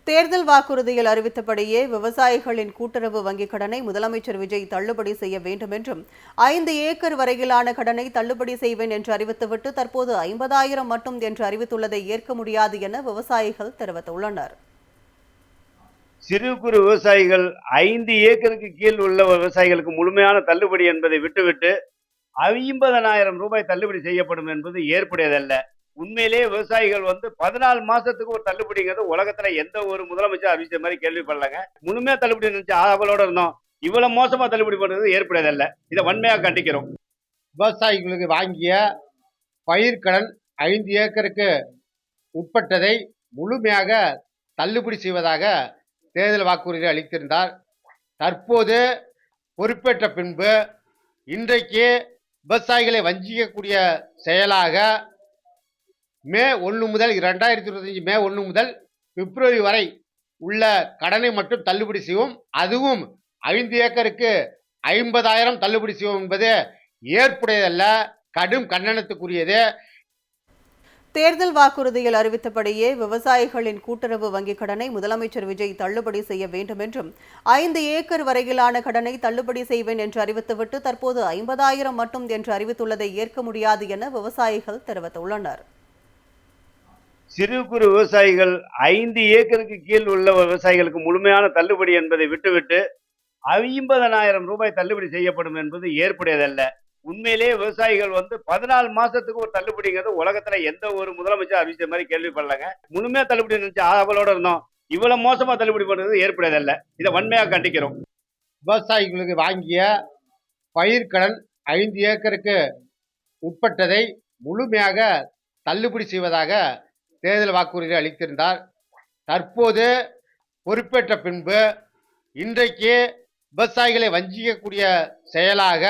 தேர்தல் வாக்குறுதியில் அறிவித்தபடியே விவசாயிகளின் கூட்டுறவு வங்கிக் கடனை முதலமைச்சர் விஜய் தள்ளுபடி செய்ய வேண்டும் என்றும் 5 ஏக்கர் வரையிலான கடனை தள்ளுபடி செய்வேன் என்று அறிவித்துவிட்டு தற்போது 50,000 மட்டும் என்று அறிவித்துள்ளதை ஏற்க முடியாது என விவசாயிகள் தெரிவித்துள்ளனர். சிறு குறு விவசாயிகள் 5 ஏக்கருக்கு கீழ் உள்ள விவசாயிகளுக்கு முழுமையான தள்ளுபடி என்பதை விட்டுவிட்டு 50,000 ரூபாய் தள்ளுபடி செய்யப்படும் என்பது ஏற்புடையதல்ல. உண்மையிலேயே விவசாயிகள் 14 மாசத்துக்கு ஒரு தள்ளுபடிங்கிறது உலகத்துல எந்த ஒரு முதலமைச்சர் அறிவிச்ச மாதிரி கேள்விப்படலங்க. முழுமையா தள்ளுபடி நினைச்சு ஆவலோட இருந்தோம். இவ்வளவு மோசமா தள்ளுபடி பண்றது ஏற்புடையதல்ல. இதை வன்மையா கண்டிக்கிறோம். விவசாயிகளுக்கு வாங்கிய பயிர்க்கடன் 5 ஏக்கருக்கு உட்பட்டதை முழுமையாக தள்ளுபடி செய்வதாக தேர்தல் வாக்குறுதி அளித்திருந்தார். தற்போது பொறுப்பேற்ற பின்பு இன்றைக்கு விவசாயிகளை வஞ்சிக்கக்கூடிய செயலாக மே 1 முதல் 2025 மே 1 முதல் பிப்ரவரி வரை உள்ள கடனை மட்டும் தள்ளுபடி செய்வோம், அதுவும் 5 ஏக்கருக்கு 50,000 தள்ளுபடி செய்வோம் என்பது ஏற்புடையதல்ல, கடும் கண்டனத்துக்குரியது. தேர்தல் வாக்குறுதியில் அறிவித்தபடியே விவசாயிகளின் கூட்டுறவு வங்கிக் கடனை முதலமைச்சர் விஜய் தள்ளுபடி செய்ய வேண்டும் என்றும் 5 ஏக்கர் வரையிலான கடனை தள்ளுபடி செய்வேன் என்று அறிவித்துவிட்டு தற்போது 50,000 மட்டும் என்று அறிவித்துள்ளதை ஏற்க முடியாது என விவசாயிகள் தெரிவித்துள்ளனர். சிறு குறு விவசாயிகள் 5 ஏக்கருக்கு கீழ் உள்ள விவசாயிகளுக்கு முழுமையான தள்ளுபடி என்பதை விட்டுவிட்டு 50,000 ரூபாய் தள்ளுபடி செய்யப்படும் என்பது ஏற்புடையதல்ல. உண்மையிலேயே விவசாயிகள் 14 மாசத்துக்கு ஒரு தள்ளுபடிங்கிறது உலகத்துல எந்த ஒரு முதலமைச்சர் அறிவிச்ச மாதிரி கேள்விப்படலங்க. முழுமையா தள்ளுபடி நினைச்சு ஆவலோட இருந்தோம். இவ்வளவு மோசமா தள்ளுபடி பண்றது ஏற்புடையதல்ல. இதை வன்மையா கண்டிக்கிறோம். விவசாயிகளுக்கு வாங்கிய பயிர்க்கடன் 5 ஏக்கருக்கு உட்பட்டதை முழுமையாக தள்ளுபடி செய்வதாக தேர்தல் வாக்குறுதி அளித்திருந்தார். தற்போது பொறுப்பேற்ற பின்பு இன்றைக்கு விவசாயிகளை வஞ்சிக்கக்கூடிய செயலாக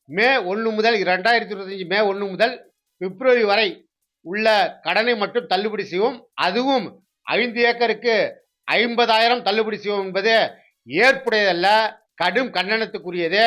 மே 1 முதல் 2025 மே 1 முதல் பிப்ரவரி வரை உள்ள கடனை மட்டும் தள்ளுபடி செய்வோம், அதுவும் 5 ஏக்கருக்கு 50,000 தள்ளுபடி செய்வோம் என்பது ஏற்புடையதல்ல, கடும் கண்டனத்துக்குரியது.